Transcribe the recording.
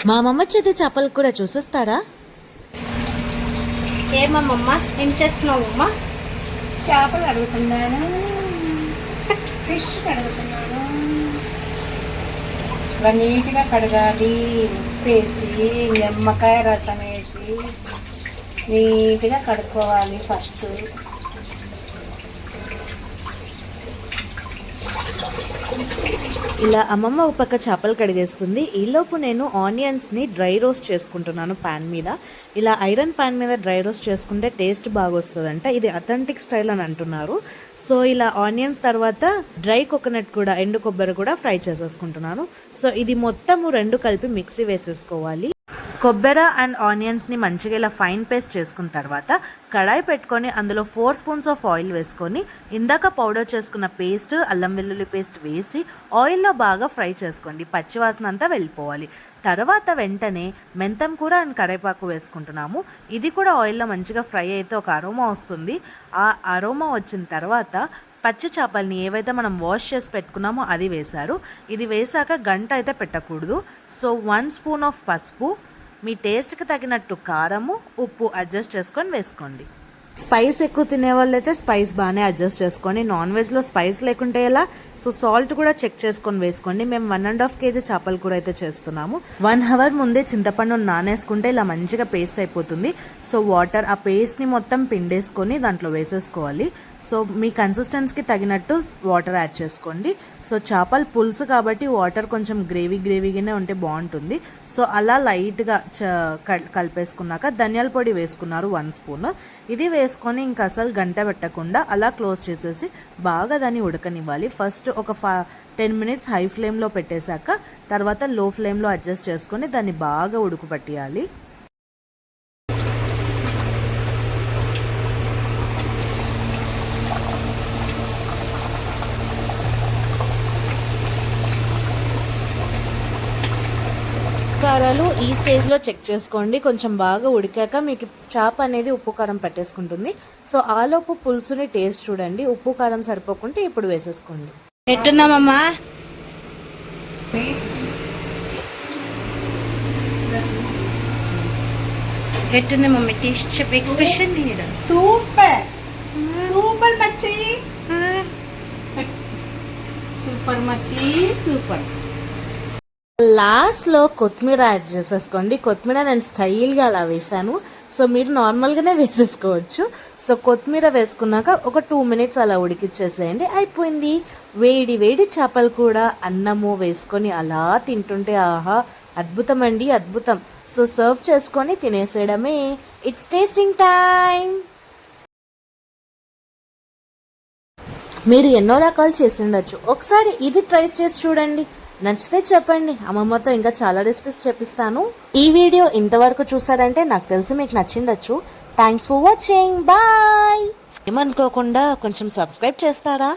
మా అమ్మమ్మ చేతి చేపలు కూడా చూసేస్తారా? ఏమమ్మమ్మ ఏం చేస్తున్నావు అమ్మ? చేపలు కడుగుతున్నాను, ఫిష్ కడుగుతున్నాను. ఇలా నీట్గా కడగాలి. ఉప్పేసి నిమ్మకాయ రసం వేసి నీట్గా కడుక్కోవాలి ఫస్ట్. ఇలా అమ్మమ్మ ఒక పక్క చేపలు కడిగేస్తుంది. ఈలోపు నేను ఆనియన్స్ని డ్రై రోస్ట్ చేసుకుంటున్నాను ప్యాన్ మీద. ఇలా ఐరన్ ప్యాన్ మీద డ్రై రోస్ట్ చేసుకుంటే టేస్ట్ బాగా వస్తుందంట. ఇది అథెంటిక్ స్టైల్ అని అంటున్నారు. సో ఇలా ఆనియన్స్ తర్వాత డ్రై కోకోనట్ కూడా, ఎండు కొబ్బరి కూడా ఫ్రై చేసేసుకుంటున్నాను. సో ఇది మొత్తము రెండు కలిపి మిక్సీ వేసేసుకోవాలి. కొబ్బరి అండ్ ఆనియన్స్ని మంచిగా ఇలా ఫైన్ పేస్ట్ చేసుకున్న తర్వాత కడాయి పెట్టుకొని అందులో 4 స్పూన్స్ ఆఫ్ ఆయిల్ వేసుకొని ఇందాక పౌడర్ చేసుకున్న పేస్ట్, అల్లం వెల్లుల్లి పేస్ట్ వేసి ఆయిల్లో బాగా ఫ్రై చేసుకోండి. పచ్చివాసన అంతా వెళ్ళిపోవాలి. తర్వాత వెంటనే మెంతం కూర అండ్ కరివేపాకు వేసుకుంటున్నాము. ఇది కూడా ఆయిల్లో మంచిగా ఫ్రై అయితే ఒక అరోమా వస్తుంది. ఆ అరోమా వచ్చిన తర్వాత పచ్చి చేపల్ని ఏవైతే మనం వాష్ చేసి పెట్టుకున్నామో అది వేశారు. ఇది వేసాక గంట అయితే పెట్టకూడదు. సో 1 స్పూన్ ఆఫ్ పసుపు, మీ టేస్ట్కి తగినట్టు కారము, ఉప్పు అడ్జస్ట్ చేసుకొని వేసుకోండి. స్పైస్ ఎక్కువ తినే వాళ్ళైతే స్పైస్ బాగానే అడ్జస్ట్ చేసుకోండి. నాన్ వెజ్లో స్పైస్ లేకుంటే ఎలా? సో సాల్ట్ కూడా చెక్ చేసుకొని వేసుకోండి. మేము 1.5 kg చేపల కూర అయితే చేస్తున్నాము. 1 అవర్ ముందే చింతపండు నానేసుకుంటే ఇలా మంచిగా పేస్ట్ అయిపోతుంది. సో వాటర్, ఆ పేస్ట్ని మొత్తం పిండేసుకొని దాంట్లో వేసేసుకోవాలి. సో మీ కన్సిస్టెన్సీకి తగినట్టు వాటర్ యాడ్ చేసుకోండి. సో చేపల పులుసు కాబట్టి వాటర్ కొంచెం గ్రేవీగానే ఉంటే బాగుంటుంది. సో అలా లైట్గా కలిపేసుకున్నాక ధనియాల పొడి వేసుకున్నారు 1 స్పూన్. ఇది వేసుకొని ఇంకా అసలు గంట పెట్టకుండా అలా క్లోజ్ చేసేసి బాగా దాన్ని ఉడకనివ్వాలి. ఫస్ట్ ఒక 10 మినిట్స్ హై ఫ్లేమ్లో పెట్టేశాక తర్వాత లో ఫ్లేమ్లో అడ్జస్ట్ చేసుకొని దాన్ని బాగా ఉడుకుపట్టియాలి. కారాలు ఈ స్టేజ్లో చెక్ చేసుకోండి. కొంచెం బాగా ఉడికాక మీకు చేప అనేది ఉప్పు కారం పట్టేసుకుంటుంది. సో ఆలోపు పులుసుని టేస్ట్ చూడండి. ఉప్పు కారం సరిపోకుంటే ఇప్పుడు వేసేసుకోండి. ఎట్టుందామమ్మా? ఎట్టుంది మమ్మీ టేస్ట్ చెప్పి ఎక్స్ప్రెషన్? సూపర్ సూపర్ మచ్చి, సూపర్ మచ్చి, సూపర్. లాస్ట్లో కొత్తిమీర యాడ్ చేసేసుకోండి. కొత్తిమీర నేను స్టైల్గా అలా వేసాను. సో మీరు నార్మల్గానే వేసేసుకోవచ్చు. సో కొత్తిమీర వేసుకున్నాక ఒక 2 మినిట్స్ అలా ఉడికిచ్చేసేయండి. అయిపోయింది. వేడి వేడి చేపలు కూడా అన్నము వేసుకొని అలా తింటుంటే ఆహా, అద్భుతం అండి, అద్భుతం. సో సర్వ్ చేసుకొని తినేసేయడమే. It's tasting time. మీరు ఎన్నో రకాలు చేసి ఉండొచ్చు. ఒకసారి ఇది ట్రై చేసి చూడండి. నచ్చితే చెప్పండి. అమ్మమ్మతో ఇంకా చాలా రెసిపీస్ చెప్పిస్తాను. ఈ వీడియో ఇంతవరకు చూసారంటే నాకు తెలిసి మీకు నచ్చిండొచ్చు. Thanks for watching. బాయ్. ఏమనుకోకుండా కొంచెం సబ్స్క్రైబ్ చేస్తారా?